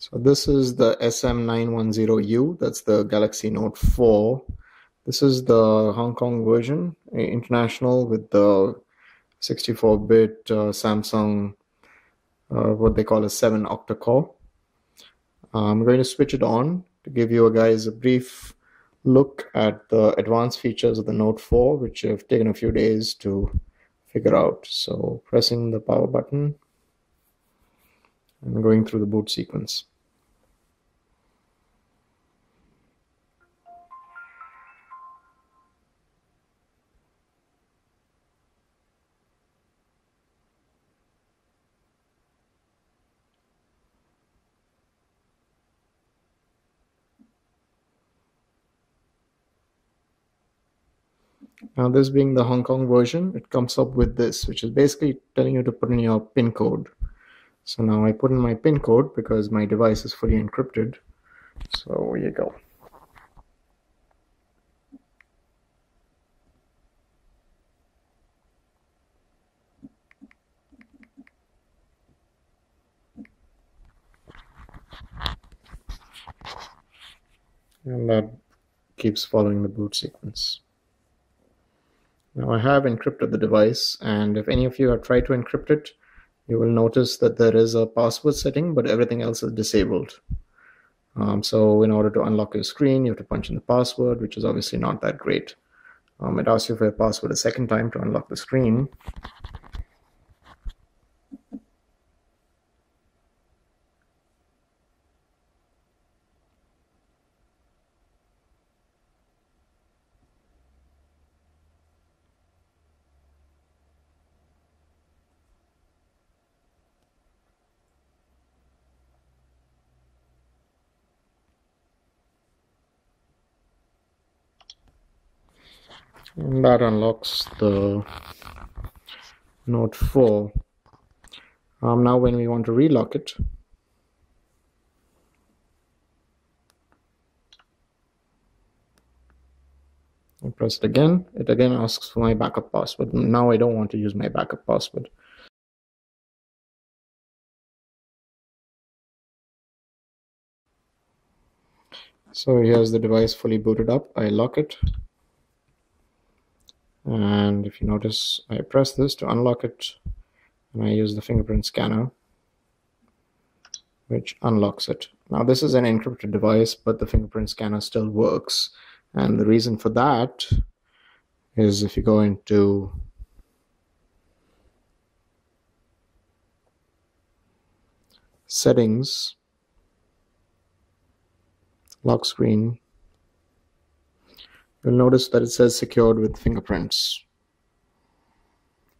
So this is the SM910U, that's the Galaxy Note 4. This is the Hong Kong version, international, with the 64-bit Samsung, what they call a 7 octa-core. I'm going to switch it on to give you guys a brief look at the advanced features of the Note 4, which have taken a few days to figure out. So pressing the power button and going through the boot sequence. Now, this being the Hong Kong version, it comes up with this, which is basically telling you to put in your PIN code. So now I put in my PIN code because my device is fully encrypted. So here you go. And that keeps following the boot sequence. Now I have encrypted the device, and if any of you have tried to encrypt it, you will notice that there is a password setting, but everything else is disabled. So in order to unlock your screen, you have to punch in the password, which is obviously not that great. It asks you for your password a second time to unlock the screen. And that unlocks the Note 4. Now when we want to relock it, I press it again. It again asks for my backup password. Now I don't want to use my backup password. So here's the device fully booted up. I lock it. And if you notice, I press this to unlock it, and I use the fingerprint scanner, which unlocks it. Now this is an encrypted device, but the fingerprint scanner still works. And the reason for that is if you go into settings, lock screen, you'll notice that it says secured with fingerprints.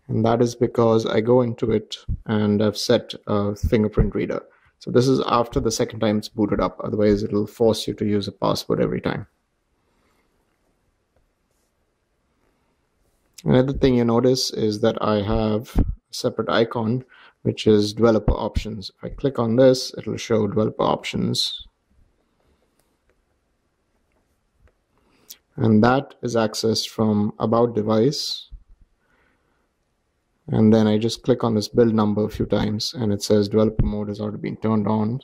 And that is because I go into it and I've set a fingerprint reader. So this is after the second time it's booted up. Otherwise, it'll force you to use a password every time. Another thing you notice is that I have a separate icon, which is developer options. If I click on this, it'll show developer options. And that is accessed from about device. And then I just click on this build number a few times, and it says developer mode has already been turned on.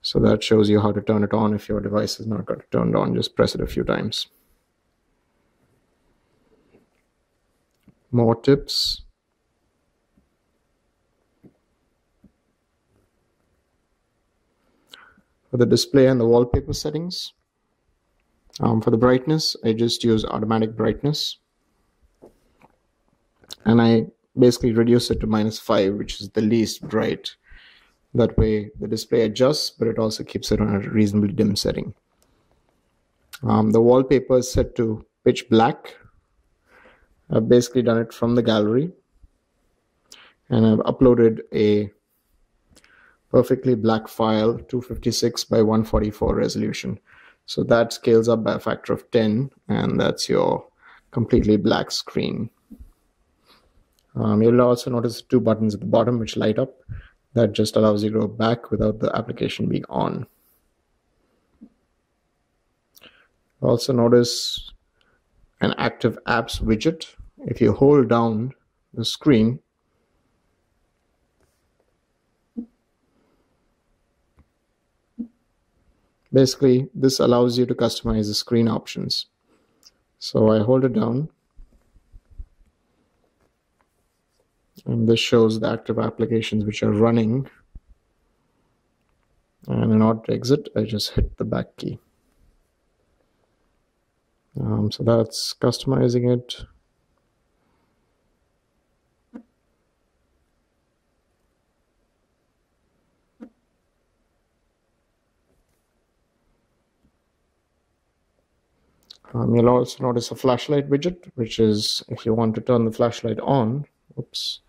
So that shows you how to turn it on. If your device has not got it turned on, just press it a few times. More tips. For the display and the wallpaper settings, for the brightness, I just use automatic brightness. And I basically reduce it to -5, which is the least bright. That way the display adjusts, but it also keeps it on a reasonably dim setting. The wallpaper is set to pitch black. I've basically done it from the gallery. And I've uploaded a perfectly black file, 256 by 144 resolution. So that scales up by a factor of 10, and that's your completely black screen. You'll also notice 2 buttons at the bottom which light up. That just allows you to go back without the application being on. Also notice an active apps widget. If you hold down the screen, Basically, this allows you to customize the screen options. So I hold it down, and this shows the active applications which are running. And in order to exit, I just hit the back key. So that's customizing it. You'll also notice a flashlight widget, which is if you want to turn the flashlight on. Oops.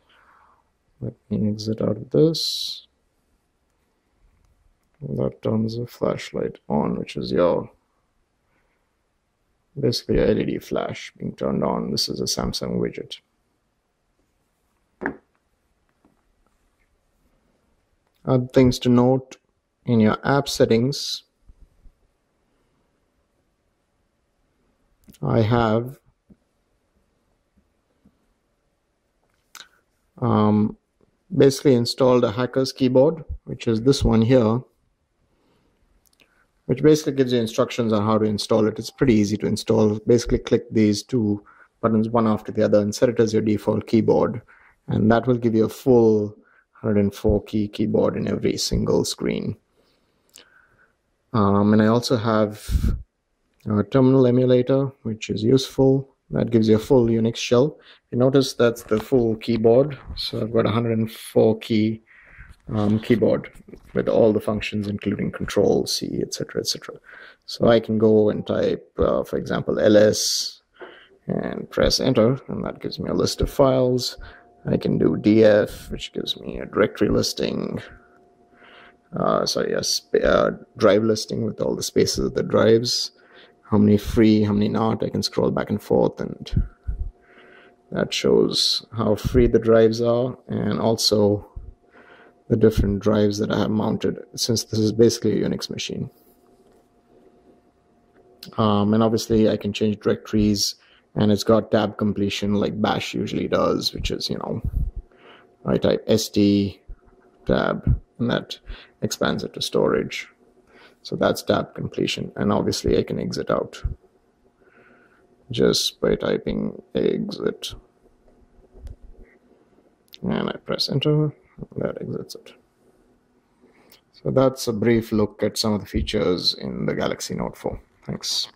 Let me exit out of this. That turns the flashlight on, which is your basically a LED flash being turned on. This is a Samsung widget. Other things to note in your app settings, I have basically installed a hacker's keyboard, which is this one here, which basically gives you instructions on how to install it. It's pretty easy to install. Basically click these two buttons one after the other and set it as your default keyboard, and that will give you a full 104 key keyboard in every single screen. And I also have a terminal emulator, which is useful. That gives you a full Unix shell. You notice that's the full keyboard. So I've got 104 key keyboard with all the functions, including Control C, etc., etc. So I can go and type, for example, ls and press enter, and that gives me a list of files. I can do df, which gives me a directory listing. Drive listing with all the spaces of the drives. How many free, how many not. I can scroll back and forth, and that shows how free the drives are, and also the different drives that I have mounted, since this is basically a Unix machine. And obviously I can change directories, and it's got tab completion like bash usually does, which is, I type st tab, and that expands it to storage. So that's tab completion, and obviously I can exit out just by typing exit, and I press enter. That exits it. So that's a brief look at some of the features in the Galaxy Note 4. Thanks.